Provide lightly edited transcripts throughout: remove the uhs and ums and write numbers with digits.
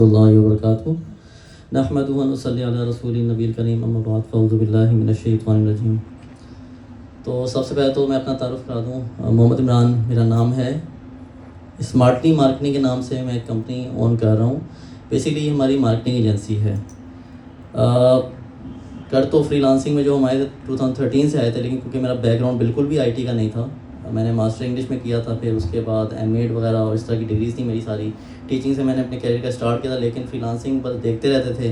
वबरकातुहू नहमदुहु व नसल्ली अला रसूलिन नबील करीम अम्मा बाद फ़अऊज़ु बिल्लाहि मिनश शैतानिर रजीम। तो सबसे पहले तो मैं अपना तारुफ़ करा दूँ, मोहम्मद इमरान मेरा नाम है। स्मार्टली मार्केटिंग के नाम से मैं एक कंपनी ओन कर रहा हूँ। बेसिकली हमारी मार्केटिंग एजेंसी है। कर तो फ्रीलांसिंग में जो हमारे 2013 से आए थे, लेकिन क्योंकि मेरा बैकग्राउंड बिल्कुल भी आईटी का नहीं था, मैंने मास्टर इंग्लिश में किया था, फिर उसके बाद एमएड वगैरह और इस तरह की डिग्रीज़ थी मेरी सारी। टीचिंग से मैंने अपने कैरियर का स्टार्ट किया था, लेकिन फ्रीलांसिंग बस देखते रहते थे,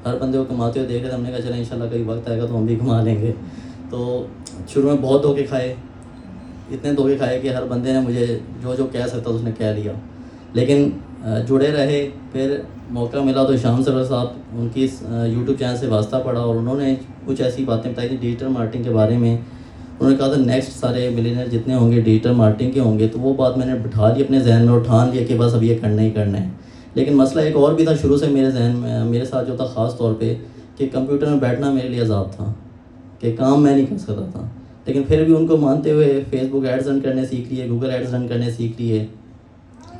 हर बंदे को कमाते हुए देख रहे थे। हमने कहा चले इंशाल्लाह कभी वक्त आएगा तो हम भी कमा लेंगे। तो शुरू में बहुत धोखे खाए, इतने धोखे खाए कि हर बंदे ने मुझे जो जो कह सकता उसने कह लिया, लेकिन जुड़े रहे। फिर मौका मिला तो शाम सरवर साहब, उनकी यूट्यूब चैनल से वास्ता पड़ा और उन्होंने कुछ ऐसी बातें बताई थी डिजिटल मार्केटिंग के बारे में। उन्होंने कहा था नेक्स्ट सारे मिलियनर जितने होंगे डिजिटल मार्केटिंग के होंगे। तो वो बात मैंने बिठा ली अपने जहन में और ठान लिया कि बस अब ये करना ही करना है। लेकिन मसला एक और भी था शुरू से मेरे जहन में, मेरे साथ जो था ख़ास तौर पे, कि कंप्यूटर में बैठना मेरे लिए अज़ाब था, कि काम मैं नहीं कर सकता था। लेकिन फिर भी उनको मानते हुए फेसबुक एड्स रन करने सीख लिए, गूगल एड्स रन करने सीख लिए।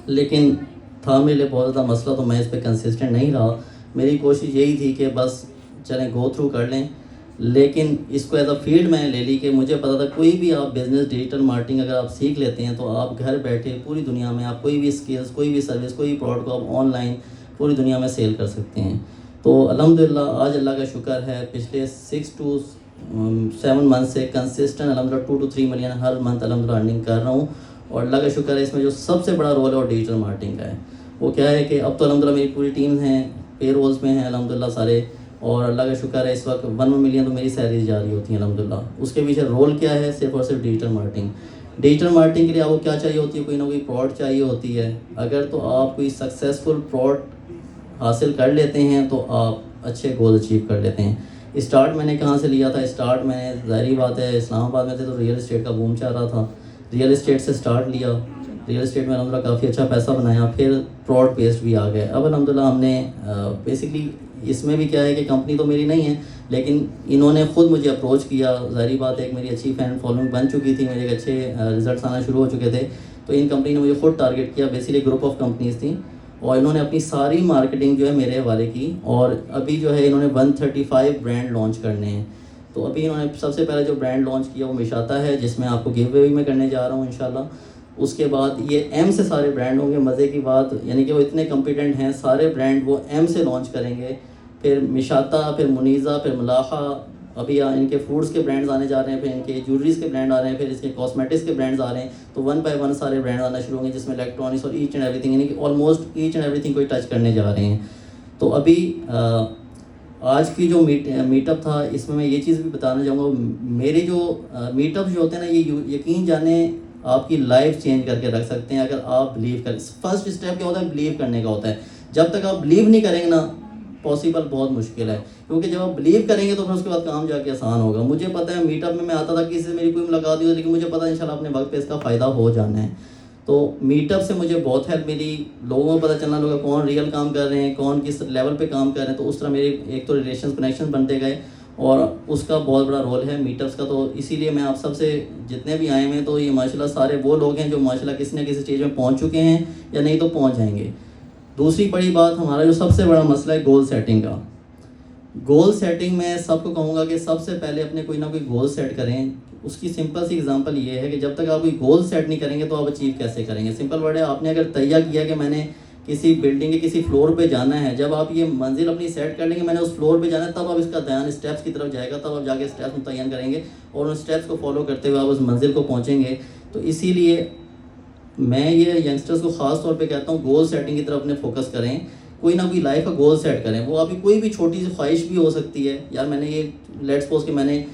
लेकिन था मेरे लिए बहुत ज़्यादा मसला, तो मैं इस पर कंसिस्टेंट नहीं रहा। मेरी कोशिश यही थी कि बस चलें गो थ्रू कर लें, लेकिन इसको एज अ फील्ड मैंने ले ली कि मुझे पता था कोई भी आप बिज़नेस डिजिटल मार्केटिंग अगर आप सीख लेते हैं तो आप घर बैठे पूरी दुनिया में आप कोई भी स्किल्स, कोई भी सर्विस, कोई भी प्रोडक्ट को आप ऑनलाइन पूरी दुनिया में सेल कर सकते हैं। तो अल्हम्दुलिल्लाह आज अल्लाह का शुक्र है, पिछले 6 to 7 मंथ से कंसिस्टेंट अल्हम्दुलिल्लाह 2 to 3 मिलियन हर मंथ अल्हम्दुलिल्लाह अर्निंग कर रहा हूँ। और अल्लाह का शुक्र है, इसमें जो सबसे बड़ा रोल है वो डिजिटल मार्केटिंग का है। वो क्या है कि अब तो अल्हम्दुलिल्लाह मेरी पूरी टीम है, पे रोल्स में हैं अल्हम्दुलिल्लाह सारे, और अल्लाह का शुक्र है इस वक्त 1 मिलियन तो मेरी सैलरी जा रही होती है अल्हम्दुलिल्लाह। उसके पीछे रोल क्या है? सिर्फ और सिर्फ डिजिटल मार्केटिंग। डिजिटल मार्केटिंग के लिए आपको क्या चाहिए होती है? कोई ना कोई प्रोडक्ट चाहिए होती है। अगर तो आप कोई सक्सेसफुल प्रोडक्ट हासिल कर लेते हैं तो आप अच्छे गोल अचीव कर लेते हैं। स्टार्ट मैंने कहाँ से लिया था? स्टार्ट मैंने, ज़ाहिर बात है, इस्लामाबाद में थे तो रियल इस्टेट का बूम चल रहा था, रियल इस्टेट से स्टार्ट लिया। रियल इस्टेट में अल्हम्दुलिल्लाह काफ़ी अच्छा पैसा बनाया, फिर प्रोडक्ट बेस्ड भी आ गए। अब अल्हम्दुलिल्लाह हमने बेसिकली इसमें भी क्या है कि कंपनी तो मेरी नहीं है, लेकिन इन्होंने ख़ुद मुझे अप्रोच किया। ज़ाहिर बात है, एक मेरी अच्छी फैन फॉलोइंग बन चुकी थी, मेरे अच्छे रिजल्ट्स आना शुरू हो चुके थे, तो इन कंपनी ने मुझे ख़ुद टारगेट किया। बेसिकली ग्रुप ऑफ कंपनीज़ थी और इन्होंने अपनी सारी मार्केटिंग जो है मेरे हवाले की। और अभी जो है इन्होंने 135 ब्रांड लॉन्च करने हैं। तो अभी इन्होंने सबसे पहले जो ब्रांड लॉन्च किया वो मिशाता है, जिसमें आपको गिव अवे में करने जा रहा हूँ इंशाल्लाह। उसके बाद ये एम से सारे ब्रांड होंगे। मज़े की बात यानी कि वो इतने कॉम्पिटेंट हैं, सारे ब्रांड वो एम से लॉन्च करेंगे। फिर मिशाता, फिर मुनीज़ा, फिर मलाहा, अभी इनके फूड्स के ब्रांड्स आने जा रहे हैं, फिर इनके ज्वेलरीज़ के ब्रांड आ रहे हैं, फिर इसके कॉस्मेटिक्स के ब्रांड्स आ रहे हैं। तो 1 by 1 सारे ब्रांड आना शुरू होंगे, जिसमें इलेक्ट्रॉनिक्स और ईच एंड एवरीथिंग, यानी कि ऑलमोस्ट ईच एंड एवरीथिंग को टच करने जा रहे हैं। तो अभी आज की जो मीटअप था, इसमें मैं ये चीज़ भी बताना चाहूँगा, मेरे जो मीटअप जो होते हैं ना, ये यकीन जाने आपकी लाइफ चेंज करके रख सकते हैं अगर आप बिलीव करें। फर्स्ट स्टेप क्या होता है? बिलीव करने का होता है। जब तक आप बिलीव नहीं करेंगे ना, पॉसिबल बहुत मुश्किल है, क्योंकि जब आप बिलीव करेंगे तो फिर उसके बाद काम जाके आसान होगा। मुझे पता है, मीटअप में मैं आता था, किसी से मेरी कोई मुलाकात हुई, लेकिन मुझे पता है इंशाल्लाह अपने वक्त पे इसका फ़ायदा हो जाना है। तो मीटअप से मुझे बहुत हेल्प मिली, लोगों को पता चलना लगा कौन रियल काम कर रहे हैं, कौन किस लेवल पे काम कर रहे हैं। तो उस तरह मेरे एक तो रिलेशन कनेक्शन बनते गए और उसका बहुत बड़ा रोल है मीटअप्स का। तो इसीलिए मैं आप सबसे, जितने भी आए हैं, तो ये माशाल्लाह सारे वो लोग हैं जो माशाल्लाह किसी न किसी स्टेज में पहुँच चुके हैं या नहीं तो पहुँच जाएंगे। दूसरी बड़ी बात, हमारा जो सबसे बड़ा मसला है गोल सेटिंग का। गोल सेटिंग में सबको कहूँगा कि सबसे पहले अपने कोई ना कोई गोल सेट करें। उसकी सिंपल सी एग्जांपल ये है कि जब तक आप कोई गोल सेट नहीं करेंगे तो आप अचीव कैसे करेंगे? सिंपल वर्ड है, आपने अगर तैयार किया कि मैंने किसी बिल्डिंग के किसी फ्लोर पे जाना है, जब आप ये मंजिल अपनी सेट कर लेंगे मैंने उस फ्लोर पे जाना है, तब आप इसका ध्यान स्टेप्स की तरफ जाएगा, तब आप जाके स्टेप्स मुतय्यन करेंगे और उन स्टेप्स को फॉलो करते हुए आप उस मंजिल को पहुँचेंगे। तो इसीलिए मैं ये यंगस्टर्स को ख़ास तौर पे कहता हूँ, गोल सेटिंग की तरफ अपने फोकस करें। कोई ना कोई लाइफ का गोल सेट करें। वो आपकी कोई भी छोटी सी ख्वाहिश भी हो सकती है। यार मैंने ये लेट्स सपोज कि मैंने,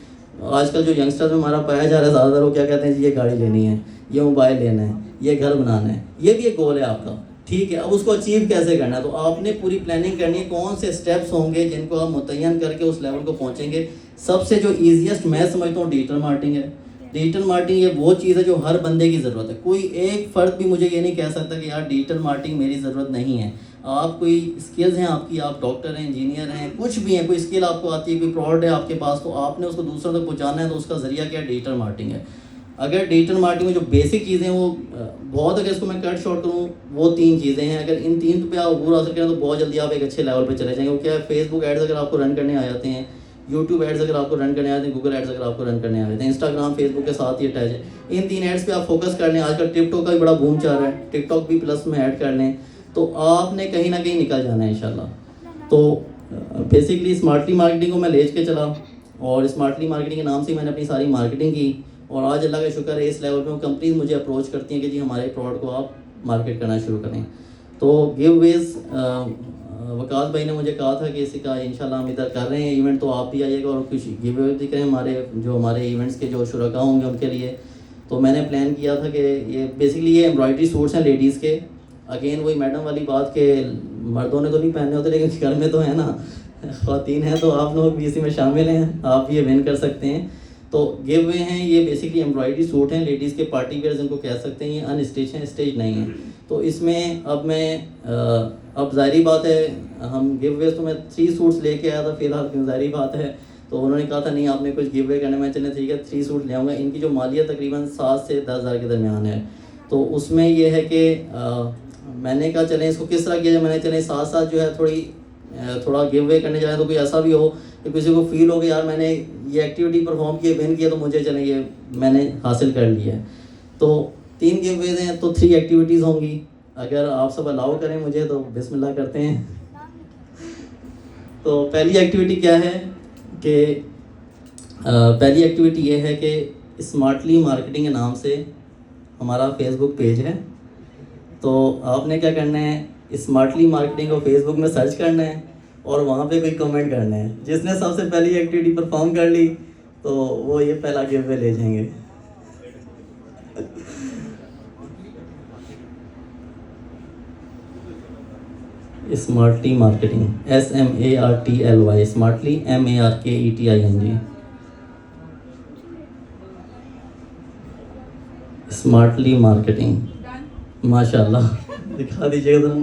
आजकल जो यंगस्टर्स में हमारा पाया जा रहा है ज़्यादातर, वो क्या कहते हैं जी, ये गाड़ी लेनी है, ये मोबाइल लेना है, ये घर बनाना है। ये भी एक गोल है आपका, ठीक है। अब उसको अचीव कैसे करना है? तो आपने पूरी प्लानिंग करनी है, कौन से स्टेप्स होंगे जिनको आप मुतय्यन करके उस लेवल को पहुँचेंगे। सबसे जो ईजिएस्ट मैं समझता हूँ डिजिटल मार्केटिंग है। डिजिटल मार्केटिंग ये वो चीज़ है जो हर बंदे की ज़रूरत है। कोई एक फ़र्द भी मुझे ये नहीं कह सकता कि यार डिजिटल मार्केटिंग मेरी ज़रूरत नहीं है। आप कोई स्किल्स हैं आपकी, आप डॉक्टर हैं, इंजीनियर हैं, कुछ भी हैं, कोई स्किल आपको आती है, कोई प्रोडक्ट है आपके पास, तो आपने उसको दूसरों तक पहुंचाना है, तो उसका ज़रिया क्या है? डिजिटल मार्केटिंग है। अगर डिजिटल मार्केटिंग में जो बेसिक चीज़ें हैं वो बहुत, अगर इसको मैं कट शॉर्ट करूँ, वो 3 चीज़ें हैं। अगर इन 3 पे आप अबूर हासिल करें तो बहुत जल्दी आप एक अच्छे लेवल पे चले जाएंगे। वो क्या है, फेसबुक एड्स अगर आपको रन करने आ जाते हैं, यूट्यूब एड्स अगर आपको रन करने आ जाते हैं, गूगल एड्स अगर आपको रन करने आ जाते हैं, इंस्टाग्राम फेसबुक के साथ ही अटैच है, इन 3 एड्स पे आप फोकस कर लें। आजकल टिकटॉक का भी बड़ा बूम चल रहा है, टिकटॉक भी प्लस में ऐड कर लें, तो आपने कहीं ना कहीं निकल जाना है इंशाल्लाह। तो बेसिकली स्मार्टली मार्केटिंग को मैं ले के चला, और स्मार्टली मार्केटिंग के नाम से मैंने अपनी सारी मार्केटिंग की, और आज अल्लाह का शुक्र है इस लेवल पे कंपनीज मुझे अप्रोच करती हैं कि जी हमारे प्रोडक्ट को आप मार्केट करना शुरू करें। तो गिव वेज वकास भाई ने मुझे कहा था कि इसका इंशाल्लाह हम इधर कर रहे हैं इवेंट, तो आप भी आइएगा और कुछ गिव वे भी करें हमारे इवेंट्स के जो शुरका होंगे उनके लिए। तो मैंने प्लान किया था कि ये बेसिकली ये एम्ब्रॉयडरी सूट्स हैं लेडीज़ के। अगेन वही मैडम वाली बात के मर्दों ने तो नहीं पहने होते, लेकिन घर में तो है ना, ख़वातीन हैं, तो आप लोग भी इसी में शामिल हैं, आप ये विन कर सकते हैं। तो गिव वे हैं ये बेसिकली एम्ब्रॉयडरी सूट हैं लेडीज़ के, पार्टी वेयर जिनको कह सकते हैं, ये अनस्टिच हैं, स्टेज नहीं है। तो इसमें अब ज़ाहिरी बात है, हम गिव वे तो मैं 3 सूट्स लेके आया था फ़िलहाल, क्यों ज़ाहिरी बात है। तो उन्होंने कहा था नहीं आपने कुछ गिव वे करना, मैं चले ठीक है 3 सूट ले आऊँगा। इनकी जो मालियत तकरीबन 7 से 10 हज़ार के दरमियान है। तो उसमें ये है कि मैंने कहा चलें इसको किस तरह किया जाए, मैंने चले साथ साथ जो है थोड़ा गिव वे करने जाए तो कोई ऐसा भी हो कि किसी को फील हो कि यार मैंने ये एक्टिविटी परफॉर्म की, विन किया, तो मुझे चले ये मैंने हासिल कर लिया है। तो 3 गिव वेज हैं, तो 3 एक्टिविटीज़ होंगी। अगर आप सब अलाउ करें मुझे तो बिस्मिल्लाह करते हैं। तो पहली एक्टिविटी क्या है कि पहली एक्टिविटी ये है कि स्मार्टली मार्केटिंग के नाम से हमारा फेसबुक पेज है। तो आपने क्या करना है, स्मार्टली मार्केटिंग को फेसबुक में सर्च करना है और वहाँ पे कोई कमेंट करना है। जिसने सबसे पहली एक्टिविटी परफॉर्म कर ली तो वो ये पहला गिव वे ले जाएंगे। Smartly marketing, SMARTLY, smartly MARKETING, smartly marketing. माशाल्लाह, दिखा दीजिएगा तो।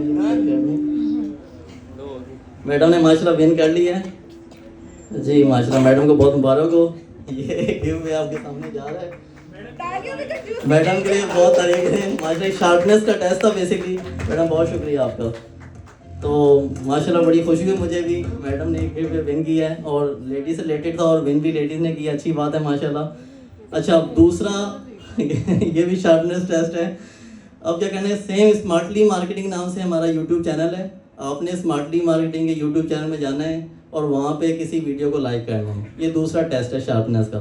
मैडम ने माशाल्लाह विन कर ली है जी, माशाल्लाह मैडम को बहुत मुबारक हो। ये गिव वे आपके सामने जा रहा है। मैडम के लिए बहुत तारीफ है, माशाल्लाह शार्पनेस का टेस्ट था बेसिकली। मैडम बहुत शुक्रिया आपका। तो माशाल्लाह बड़ी खुशी हुई मुझे भी, मैडम ने गिव वे विन किया है और लेडीज से रिलेटेड था और विन भी लेडीज़ ने किया, अच्छी बात है माशाल्लाह। अच्छा, दूसरा ये भी शार्पनेस टेस्ट है। अब क्या करना है, सेम स्मार्टली मार्केटिंग नाम से हमारा यूट्यूब चैनल है। आपने स्मार्टली मार्केटिंग के यूट्यूब चैनल में जाना है और वहाँ पे किसी वीडियो को लाइक करना है। ये दूसरा टेस्ट है शार्पनेस का।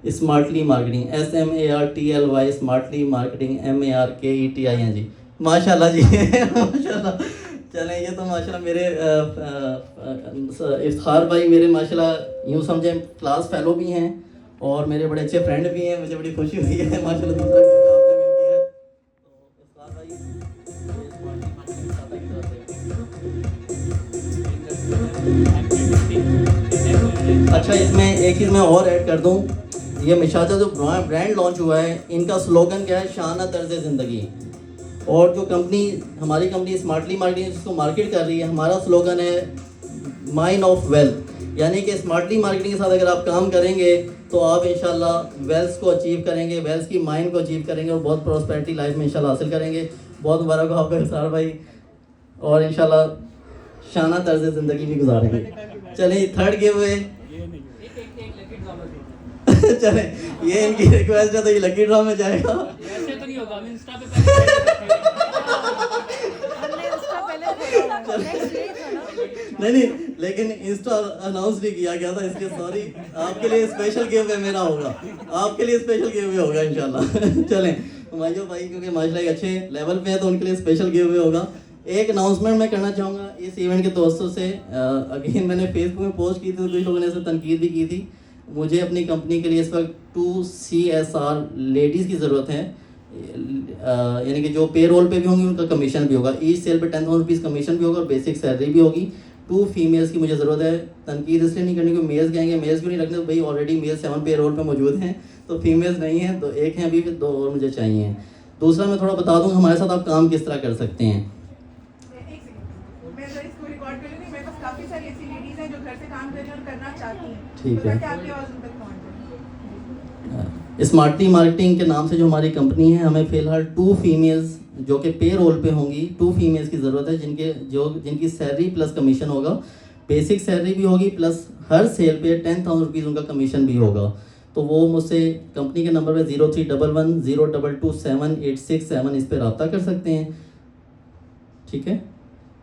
Smartly marketing, SMARTLY, smartly marketing MARKETING जी। माशाल्लाह जी माशाल्लाह। चलें, ये तो माशाल्लाह मेरे इफ्तार भाई मेरे माशाल्लाह यूँ समझें क्लास फेलो भी हैं और मेरे बड़े अच्छे फ्रेंड भी हैं। मुझे बड़ी खुशी हुई है माशाल्लाह। दूसरा आपने विन किया है। तो इफ्तार भाई स्मार्टली मार्केटिंग अच्छा, इसमें एक चीज़ मैं और ऐड कर दूं, ये मिशाता जो ब्रांड लॉन्च हुआ है, इनका स्लोगन क्या है, शाना तर्ज ज़िंदगी। और जो कंपनी हमारी कंपनी स्मार्टली मार्केटिंग जिसको मार्केट कर रही है, हमारा स्लोगन है माइन ऑफ वेल्थ। यानी कि स्मार्टली मार्केटिंग के साथ अगर आप काम करेंगे तो आप इंशाल्लाह वेल्थ को अचीव करेंगे, वेल्थ की माइन को अचीव करेंगे और बहुत प्रॉस्पेरिटी लाइफ में इंशाल्लाह हासिल करेंगे। बहुत मुबारक हो आपका इफ्तार भाई, और इंशाल्लाह शाना तर्ज ज़िंदगी भी गुजारेंगे। चलिए थर्ड गिव अवे चले, ये इनकी रिक्वेस्ट है तो ये लकी ड्रॉ में जाएगा। ऐसे तो नहीं होगा, हम इंस्टा पे पहले नहीं, लेकिन इंस्टा अनाउंस नहीं किया गया था, इसलिए सॉरी। आपके लिए स्पेशल गिव अवे मेरा होगा, आपके लिए स्पेशल गिव अवे होगा इंशाल्लाह। चलें माइयो भाई क्योंकि माशाल्लाह एक अच्छे लेवल पे है तो उनके लिए स्पेशल गिव अवे होगा। एक अनाउंसमेंट मैं करना चाहूँगा इस इवेंट के दोस्तों से। अगेन मैंने फेसबुक में पोस्ट की थी तो कुछ लोगों ने इसे तनकीद भी की थी। मुझे अपनी कंपनी के लिए इस वक्त 2 CSR लेडीज़ की ज़रूरत है, यानी कि जो पे रोल पे भी होंगी उनका कमीशन भी होगा। ईच सेल पे 10,000 रुपीज़ कमीशन भी होगा और बेसिक सैलरी भी होगी। 2 फीमेल्स की मुझे ज़रूरत है। तनकीद इसलिए नहीं करनी कि मेल्स कहेंगे मेल्स क्यों नहीं रखने, तो भाई ऑलरेडी मेल 7 पे रोल पे मौजूद हैं, तो फीमेल्स नहीं हैं, तो एक हैं अभी, फिर 2 और मुझे चाहिए। दूसरा मैं थोड़ा बता दूँ हमारे साथ आप काम किस तरह कर सकते हैं। काफी सारी ऐसी लेडीज हैं जो घर से काम कर रही हैं और करना चाहती हैं, ठीक तो है। क्या आपकी आवाज़ उन तक पहुंच जाए? स्मार्टली मार्केटिंग के नाम से जो हमारी कंपनी है, हमें फ़िलहाल 2 फीमेल्स जो कि पे रोल पे होंगी, 2 फीमेल्स की ज़रूरत है जिनकी सैलरी प्लस कमीशन होगा। बेसिक सैलरी भी होगी प्लस हर सेल पे 10,000 रुपीज़ उनका कमीशन भी होगा। तो वो मुझसे कंपनी के नंबर पे 0311022786 इस पर रब्ता कर सकते हैं। ठीक है।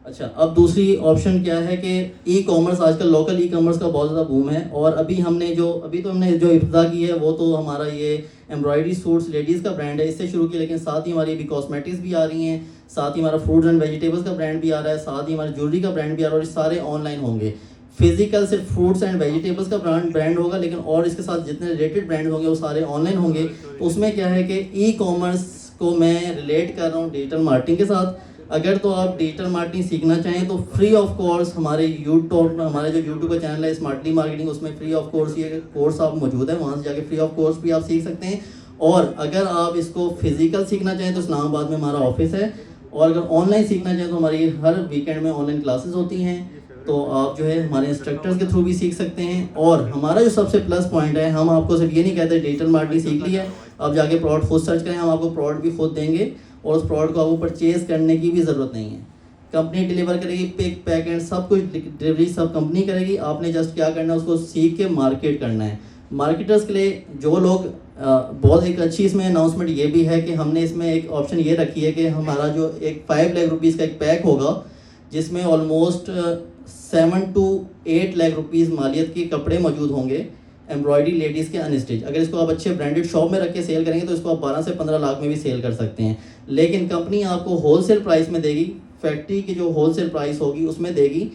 अच्छा, अब दूसरी ऑप्शन क्या है कि ई कॉमर्स, आजकल लोकल ई कॉमर्स का बहुत ज़्यादा बूम है। और अभी हमने जो इब्तिदा की है वो तो हमारा ये एम्ब्रॉयडरी सूट्स लेडीज़ का ब्रांड है, इससे शुरू किया। लेकिन साथ ही हमारी अभी कॉस्मेटिक्स भी आ रही हैं, साथ ही हमारा फ्रूट्स एंड वेजिटेबल्स का ब्रांड भी आ रहा है, साथ ही हमारा ज्वेलरी का ब्रांड भी आ रहा है। और ये सारे ऑनलाइन होंगे। फिजिकल सिर्फ फ्रूट्स एंड वेजिटेबल्स का ब्रांड होगा, लेकिन और इसके साथ जितने रिलेटेड ब्रांड होंगे वो सारे ऑनलाइन होंगे। तो उसमें क्या है कि ई कॉमर्स को मैं रिलेट कर रहा हूँ डिजिटल मार्केटिंग के साथ। अगर तो आप डिजिटल मार्केटिंग सीखना चाहें तो फ्री ऑफ कोर्स हमारे यूट्यूब का चैनल है स्मार्टली मार्केटिंग, उसमें फ्री ऑफ कोर्स ये कोर्स आप मौजूद है, वहाँ से जाके फ्री ऑफ कोर्स भी आप सीख सकते हैं। और अगर आप इसको फिजिकल सीखना चाहें तो इस्लामाबाद में हमारा ऑफिस है। और अगर ऑनलाइन सीखना चाहें तो हमारी हर वीकेंड में ऑनलाइन क्लासेस होती हैं, तो आप जो है हमारे इंस्ट्रक्टर्स के थ्रू भी सीख सकते हैं। और हमारा जो सबसे प्लस पॉइंट है, हम आपको सिर्फ ये नहीं कहते डिजिटल मार्केटिंग सीख लिया है, आप जाके प्रोडक्ट खुद सर्च करें, हम आपको प्रोडक्ट भी खुद देंगे और उस प्रोडक्ट को आपको परचेज़ करने की भी ज़रूरत नहीं है। कंपनी डिलीवर करेगी, पिक पैक एंड सब कुछ डिलीवरी सब कंपनी करेगी। आपने जस्ट क्या करना है, उसको सीख के मार्केट करना है। मार्केटर्स के लिए जो लोग बहुत एक अच्छी इसमें अनाउंसमेंट ये भी है कि हमने इसमें एक ऑप्शन ये रखी है कि हमारा जो एक 5 लाख रुपीज़ का एक पैक होगा, जिसमें ऑलमोस्ट 7 to 8 लाख रुपीज़ मालियत के कपड़े मौजूद होंगे, एम्ब्रॉयडरी लेडीज़ के अनस्टिच। अगर इसको आप अच्छे ब्रांडेड शॉप में रख के सेल करेंगे तो इसको आप 12 से 15 लाख में भी सेल कर सकते हैं। लेकिन कंपनी आपको होलसेल प्राइस में देगी, फैक्ट्री की जो होलसेल प्राइस होगी उसमें देगी,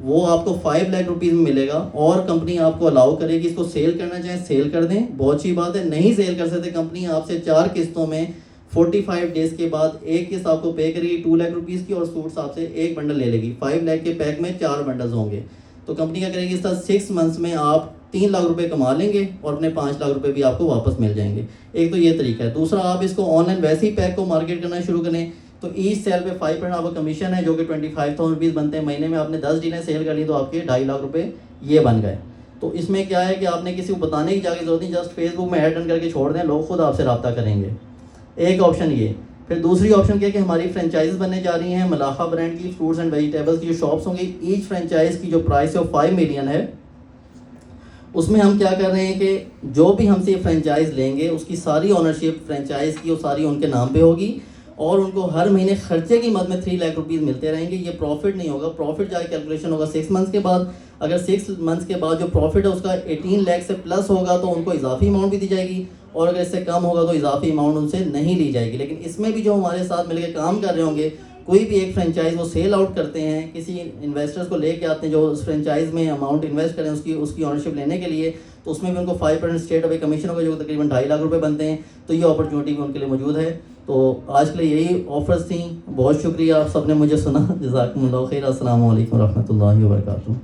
वो आपको 5 लाख रुपीज़ में मिलेगा। और कंपनी आपको अलाउ करेगी इसको सेल करना चाहे सेल कर दें, बहुत अच्छी बात है। नहीं सेल कर सकते, कंपनी आपसे 4 किस्तों में 45 डेज़ के बाद एक किस्त आपको पे करेगी 2 लाख रुपीज़ की, और सूट्स आपसे एक बंडल ले लेगी। 5 लाख के पैक में 4 बंडल्स होंगे, तो कंपनी क्या करेगी, इस तरह 6 मंथ्स में आप 3 लाख रुपए कमा लेंगे और अपने 5 लाख रुपए भी आपको वापस मिल जाएंगे। एक तो ये तरीका है। दूसरा, आप इसको ऑनलाइन वैसे ही पैक को मार्केट करना शुरू करें तो ईच सेल पे 5% आपका कमीशन है, जो कि 25,000 रुपीज़ बनते हैं। महीने में आपने 10 डीलें सेल कर ली तो आपके 2.5 लाख रुपए ये बन गए। तो इसमें क्या है कि आपने किसी को बताने की जाके जरूरत नहीं, जस्ट फेसबुक में ऐड रन करके छोड़ दें, लोग खुद आपसे रब्ता करेंगे। एक ऑप्शन ये। फिर दूसरी ऑप्शन क्या है कि हमारी फ्रेंचाइज बनने जा रही हैं मलाखा ब्रांड की, फ्रूट्स एंड वेजिटेबल्स की जो शॉप्स होंगी। ईच फ्रेंचाइज की जो प्राइस है वो 5 मिलियन है। उसमें हम क्या कर रहे हैं कि जो भी हमसे ये फ्रेंचाइज लेंगे उसकी सारी ओनरशिप फ्रेंचाइज की वो सारी उनके नाम पे होगी, और उनको हर महीने खर्चे की मद में 3 लाख रुपीज़ मिलते रहेंगे। ये प्रॉफिट नहीं होगा, प्रॉफिट जाके कैलकुलेशन होगा 6 मंथ्स के बाद। अगर 6 मंथ्स के बाद जो प्रॉफिट है उसका 18 लाख से प्लस होगा तो उनको इजाफी अमाउंट भी दी जाएगी, और अगर इससे कम होगा तो इजाफी अमाउंट उनसे नहीं ली जाएगी। लेकिन इसमें भी जो हमारे साथ मिलकर काम कर रहे होंगे, कोई भी एक फ्रेंचाइज वो सेल आउट करते हैं, किसी इन्वेस्टर्स को लेके आते हैं जो उस फ्रेंचाइज में अमाउंट इन्वेस्ट करें उसकी ऑनरशिप लेने के लिए, तो उसमें भी उनको 5% स्टेट अवे कमीशन होगा, जो तकरीबन 2.5 लाख रुपए बनते हैं। तो ये अपॉर्चुनिटी भी उनके लिए मौजूद है। तो आज के लिए यही ऑफर्स थी। बहुत शुक्रिया आप सबने मुझे सुना। जज़ाकुमुल्लाह खैर। अस्सलाम वालेकुम रहमतुल्लाहि व बरकातुहू।